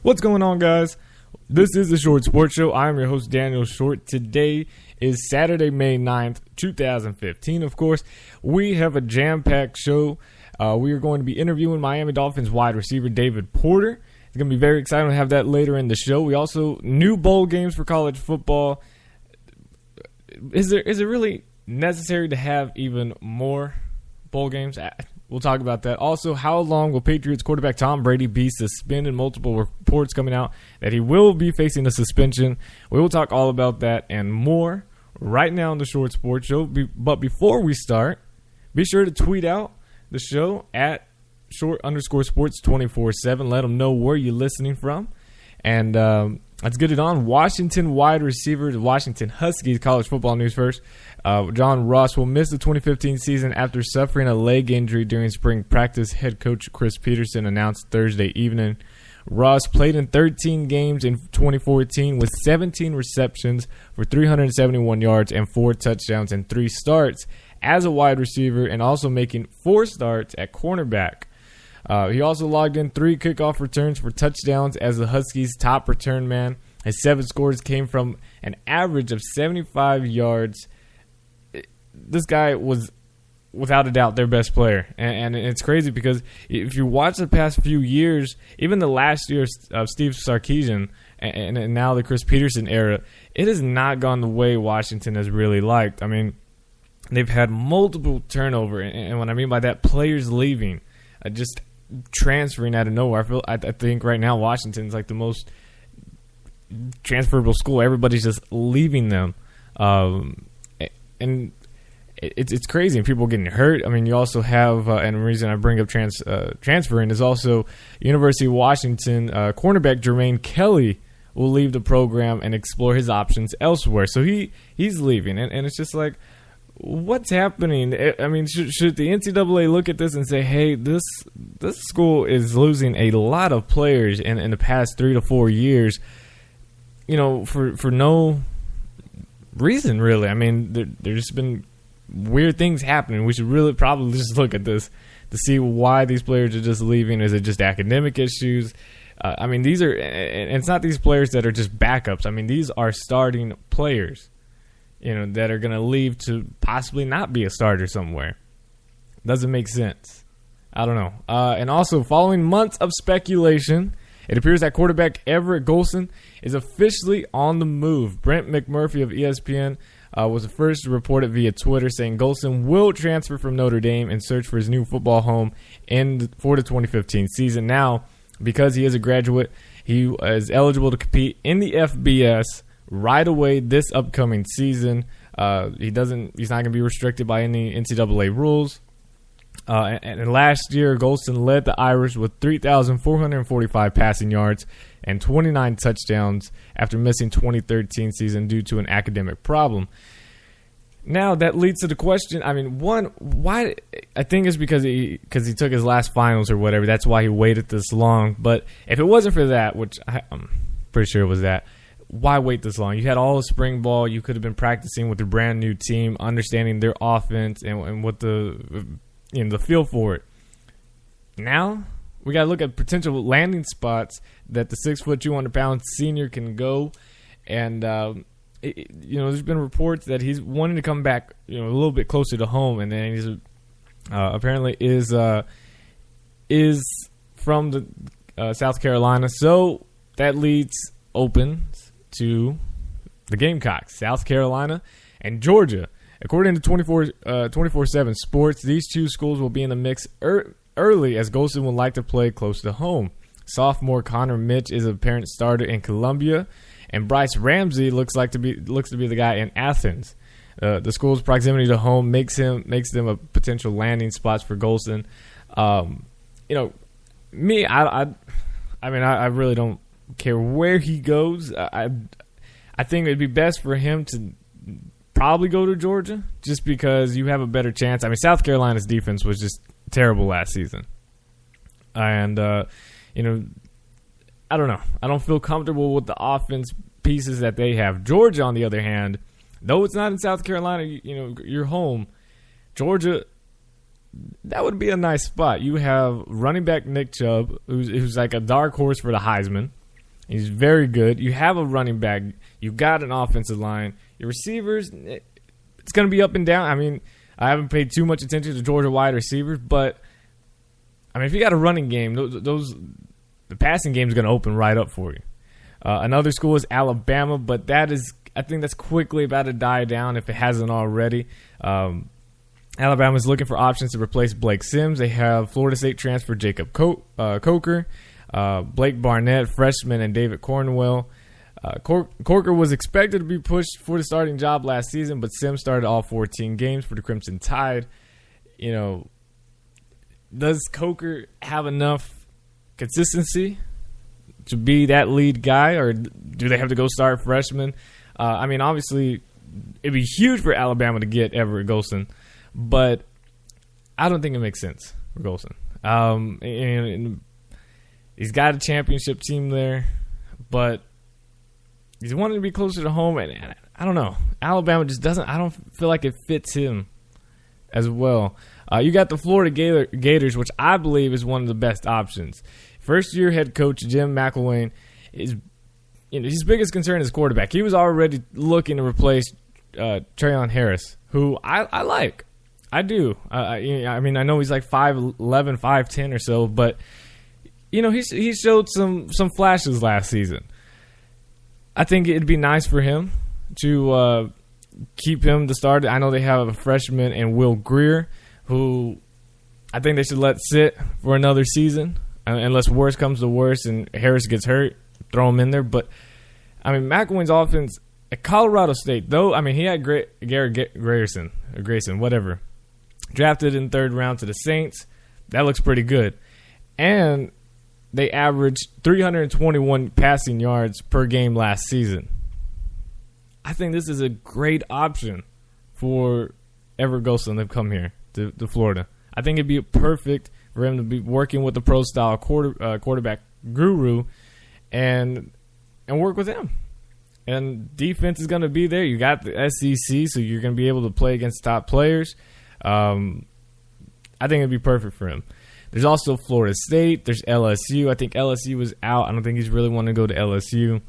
What's going on, guys? This is the Short Sports Show. I'm your host, Daniel Short. Today is Saturday, May 9th, 2015. Of course, we have a jam-packed show. We are going to be interviewing Miami Dolphins wide receiver David Porter. It's going to be very exciting to have that later in the show. We also, new bowl games for college football. Is it really necessary to have even more bowl games? We'll talk about that. Also, how long will Patriots quarterback Tom Brady be suspended? Multiple reports coming out that he will be facing a suspension. We will talk all about that and more right now on the Short Sports Show. But before we start, be sure to tweet out the show at short_sports 24/7. Let them know where you're listening from. And let's get it on. Washington wide receiver, the Washington Huskies, college football news first. John Ross will miss the 2015 season after suffering a leg injury during spring practice, head coach Chris Peterson announced Thursday evening. Ross played in 13 games in 2014 with 17 receptions for 371 yards and 4 touchdowns and 3 starts as a wide receiver, and also making 4 starts at cornerback. He also logged in 3 kickoff returns for touchdowns as the Huskies' top return man. His 7 scores came from an average of 75 yards. This guy was, without a doubt, their best player. And it's crazy because if you watch the past few years, even the last year of Steve Sarkisian and now the Chris Peterson era, it has not gone the way Washington has really liked. I mean, they've had multiple turnover. And what I mean by that, players leaving, just transferring out of nowhere. I think right now Washington's like the most transferable school. Everybody's just leaving them. And it's crazy, and people getting hurt. I mean, you also have, and the reason I bring up transferring is also University of Washington cornerback Jermaine Kelly will leave the program and explore his options elsewhere. So he's leaving, and it's just like, what's happening? I mean, should the NCAA look at this and say, hey, this school is losing a lot of players in the past 3 to 4 years, for no reason, really? I mean, there's just been weird things happening. We should really probably just look at this to see why these players are just leaving. Is it just academic issues? I mean, these are, and it's not these players that are just backups. I mean, these are starting players, that are going to leave to possibly not be a starter somewhere. Doesn't make sense. I don't know. And also, following months of speculation, it appears that quarterback Everett Golson is officially on the move. Brent McMurphy of ESPN was the first to report it via Twitter, saying Golson will transfer from Notre Dame and search for his new football home for the 2015 season. Now, because he is a graduate, he is eligible to compete in the FBS right away this upcoming season. He's not going to be restricted by any NCAA rules. And last year, Golson led the Irish with 3,445 passing yards and 29 touchdowns after missing 2013 season due to an academic problem. Now, that leads to the question, I mean, why? I think it's because he took his last finals or whatever. That's why he waited this long. But if it wasn't for that, which I'm pretty sure it was that, why wait this long? You had all the spring ball. You could have been practicing with a brand new team, understanding their offense and what the feel for it. Now we got to look at potential landing spots that the 6', 200-pound senior can go. And there's been reports that he's wanting to come back, a little bit closer to home, and then he's apparently is from the South Carolina. So that leads open to the Gamecocks, South Carolina and Georgia. According to 24/7 Sports, these two schools will be in the mix early, as Golson would like to play close to home. Sophomore Connor Mitch is a apparent starter in Columbia, and Bryce Ramsey looks to be the guy in Athens. The school's proximity to home makes them a potential landing spots for Golson. I really don't care where he goes. I think it'd be best for him to probably go to Georgia, just because you have a better chance. I mean, South Carolina's defense was just terrible last season. And, I don't know. I don't feel comfortable with the offense pieces that they have. Georgia, on the other hand, though it's not in South Carolina, you're home. Georgia, that would be a nice spot. You have running back Nick Chubb, who's like a dark horse for the Heisman. He's very good. You have a running back. You got an offensive line. Your receivers, it's going to be up and down. I mean, I haven't paid too much attention to Georgia wide receivers, but I mean, if you got a running game, the passing game is going to open right up for you. Another school is Alabama, but I think that's quickly about to die down if it hasn't already. Alabama's looking for options to replace Blake Sims. They have Florida State transfer Jacob Coker, Blake Barnett, freshman, and David Cornwell. Corker was expected to be pushed for the starting job last season, but Sims started all 14 games for the Crimson Tide. You know, does Coker have enough consistency to be that lead guy, or do they have to go start freshman? I mean, obviously, it'd be huge for Alabama to get Everett Golson, but I don't think it makes sense for Golson. And he's got a championship team there, but he's wanting to be closer to home, and I don't know. Alabama just doesn't. I don't feel like it fits him as well. You got the Florida Gators, which I believe is one of the best options. First-year head coach Jim McElwain is, his biggest concern is quarterback. He was already looking to replace Traylon Harris, who I like. I do. I mean, I know he's like 5'11", 5'10" or so, but he showed some flashes last season. I think it'd be nice for him to keep him to start. I know they have a freshman and Will Greer, who I think they should let sit for another season, unless worse comes to worse and Harris gets hurt, throw him in there. But, I mean, McElwain's offense at Colorado State, though, I mean, he had Garrett Grayson, whatever, drafted in third round to the Saints. That looks pretty good. And they averaged 321 passing yards per game last season. I think this is a great option for Everett Golson to come here to Florida. I think it'd be perfect for him to be working with the pro-style quarterback guru and work with him. And defense is going to be there. You got the SEC, so you're going to be able to play against top players. I think it'd be perfect for him. There's also Florida State. There's LSU. I think LSU was out. I don't think he's really wanting to go to LSU,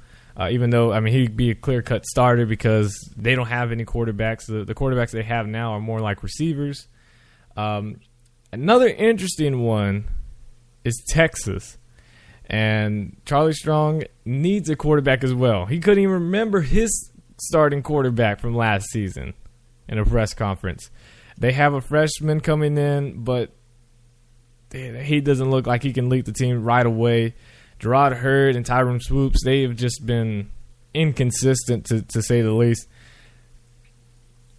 even though, I mean, he'd be a clear-cut starter because they don't have any quarterbacks. The quarterbacks they have now are more like receivers. Another interesting one is Texas. And Charlie Strong needs a quarterback as well. He couldn't even remember his starting quarterback from last season in a press conference. They have a freshman coming in, but he doesn't look like he can lead the team right away. Gerard Hurd and Tyrone Swoops, they have just been inconsistent, to say the least.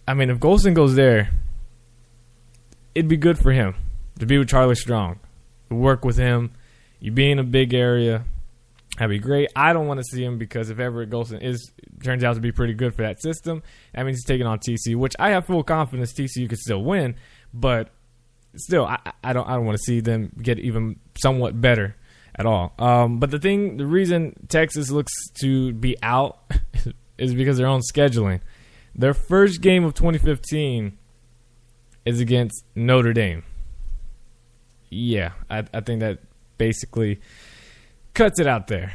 I mean, if Golson goes there, it'd be good for him to be with Charlie Strong, to work with him. You be in a big area, that'd be great. I don't want to see him because if Everett Golson turns out to be pretty good for that system, that means he's taking on TCU, which I have full confidence TCU could still win, but still, I don't want to see them get even somewhat better at all. But the reason Texas looks to be out is because of their own scheduling. Their first game of 2015 is against Notre Dame. Yeah, I think that basically cuts it out there.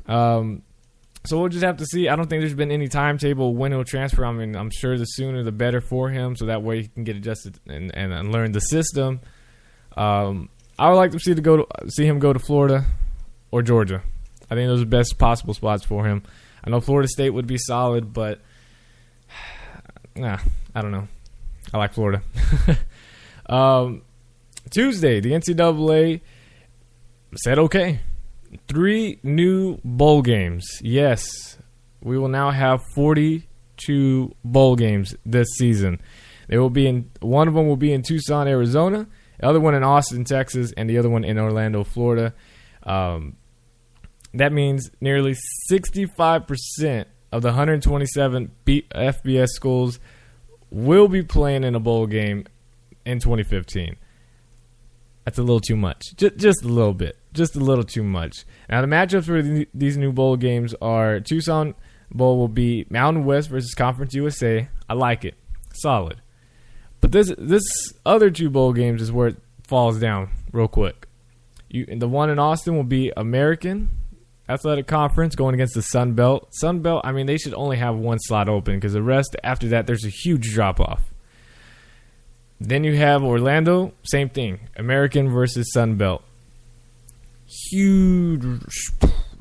So we'll just have to see. I don't think there's been any timetable when he'll transfer. I mean, I'm sure the sooner the better for him, so that way he can get adjusted and learn the system. I would like to see him go to Florida or Georgia. I think those are the best possible spots for him. I know Florida State would be solid, but I don't know. I like Florida. Tuesday, the NCAA said okay. 3 new bowl games. Yes, we will now have 42 bowl games this season. One of them will be in Tucson, Arizona, the other one in Austin, Texas, and the other one in Orlando, Florida. That means nearly 65% of the 127 FBS schools will be playing in a bowl game in 2015. That's a little too much. Just a little bit. Just a little too much. Now, the matchups for these new bowl games are Tucson Bowl will be Mountain West versus Conference USA. I like it. Solid. But this other 2 bowl games is where it falls down real quick. The one in Austin will be American Athletic Conference going against the Sun Belt. Sun Belt, I mean, they should only have one slot open because the rest, after that, there's a huge drop-off. Then you have Orlando, same thing. American versus Sun Belt. Huge.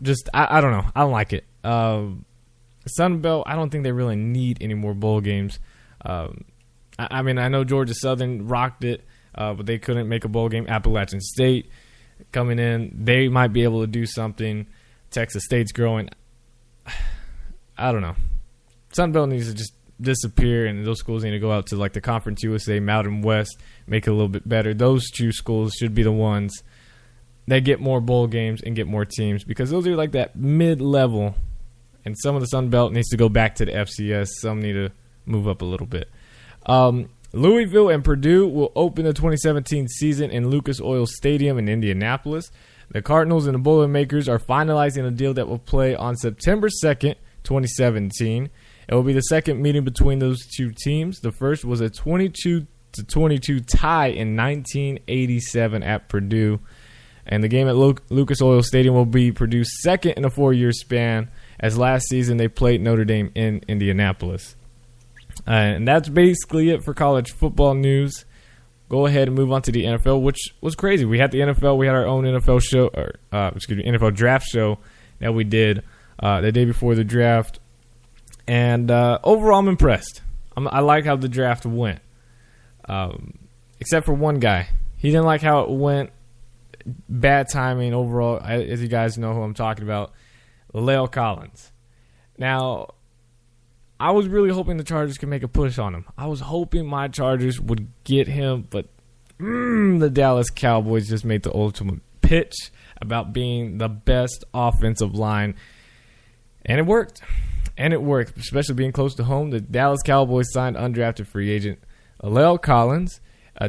Just, I don't know. I don't like it. Sun Belt, I don't think they really need any more bowl games. I mean, I know Georgia Southern rocked it, but they couldn't make a bowl game. Appalachian State coming in, they might be able to do something. Texas State's growing. I don't know. Sun Belt needs to just disappear, and those schools need to go out to like the Conference USA, Mountain West, make it a little bit better. Those two schools should be the ones that get more bowl games and get more teams, because those are like that mid-level, and some of the Sun Belt needs to go back to the FCS. Some need to move up a little bit. Louisville and Purdue will open the 2017 season in Lucas Oil Stadium in Indianapolis. The Cardinals and the Boilermakers are finalizing a deal that will play on September 2nd, 2017. It will be the second meeting between those two teams. The first was a 22-22 tie in 1987 at Purdue. And the game at Lucas Oil Stadium will be Purdue's second in a 4-year span, as last season they played Notre Dame in Indianapolis. And that's basically it for college football news. Go ahead and move on to the NFL, which was crazy. We had the NFL. We had our own NFL show, NFL draft show that we did the day before the draft. And overall, I'm impressed. I like how the draft went, except for one guy. He didn't like how it went. Bad timing overall, as you guys know who I'm talking about, La'el Collins. Now, I was really hoping the Chargers could make a push on him. I was hoping my Chargers would get him, but the Dallas Cowboys just made the ultimate pitch about being the best offensive line. And it worked. Especially being close to home. The Dallas Cowboys signed undrafted free agent La'el Collins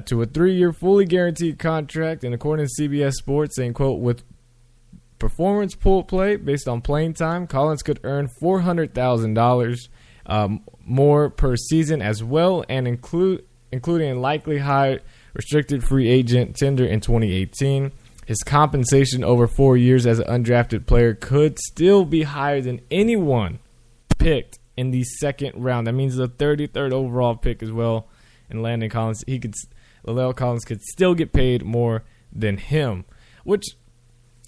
to a 3-year fully guaranteed contract. And according to CBS Sports, saying, quote, with performance pool play based on playing time, Collins could earn $400,000 more per season as well, and including a likely high restricted free agent tender in 2018. His compensation over 4 years as an undrafted player could still be higher than anyone picked in the second round. That means the 33rd overall pick as well. And Landon Collins, La'el Collins could still get paid more than him, which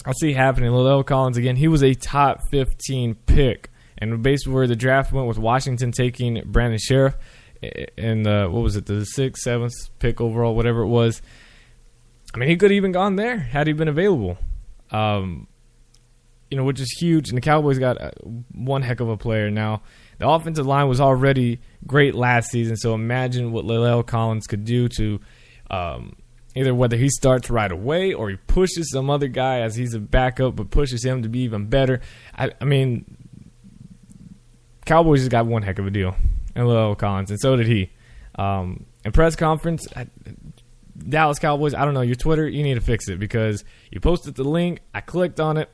I'll see happening. La'el Collins, again, he was a top 15 pick. And based where the draft went with Washington taking Brandon Sheriff and the 6th, 7th pick overall, whatever it was. I mean, he could have even gone there had he been available. Which is huge. And the Cowboys got one heck of a player. Now, the offensive line was already great last season, so imagine what La'el Collins could do to either whether he starts right away or he pushes some other guy as he's a backup, but pushes him to be even better. I mean, Cowboys just got one heck of a deal in La'el Collins, and so did he. In press conference, Dallas Cowboys, I don't know, your Twitter, you need to fix it because you posted the link, I clicked on it,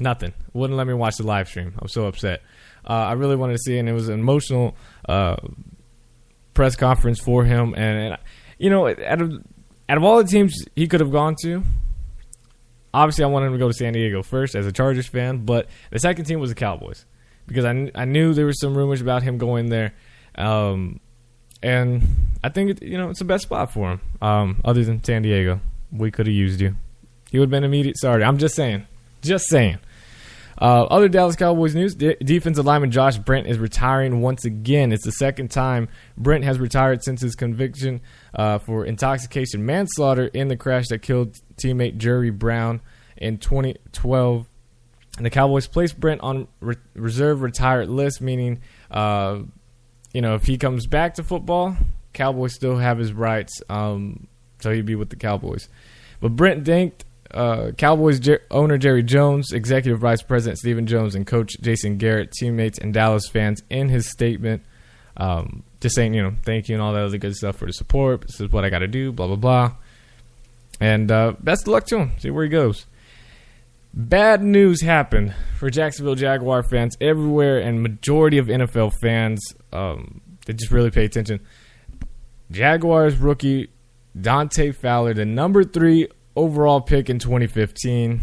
nothing. Wouldn't let me watch the live stream. I was so upset. I really wanted to see it, and it was an emotional press conference for him. And out of all the teams he could have gone to, obviously I wanted him to go to San Diego first as a Chargers fan, but the second team was the Cowboys. Because I knew there were some rumors about him going there. And I think it's the best spot for him. Other than San Diego. We could have used you. He would have been immediate starter. I'm just saying. Other Dallas Cowboys news. Defensive lineman Josh Brent is retiring once again. It's the second time Brent has retired since his conviction for intoxication manslaughter in the crash that killed teammate Jerry Brown in 2012. And the Cowboys placed Brent on reserve retired list, meaning, if he comes back to football, Cowboys still have his rights, so he'd be with the Cowboys. But Brent thanked Cowboys owner Jerry Jones, executive vice president Stephen Jones, and coach Jason Garrett, teammates, and Dallas fans in his statement, just saying, thank you and all that other good stuff for the support. This is what I got to do, blah, blah, blah. And best of luck to him. See where he goes. Bad news happened for Jacksonville Jaguar fans everywhere and majority of NFL fans that just really pay attention. Jaguars rookie Dante Fowler, the number 3 overall pick in 2015.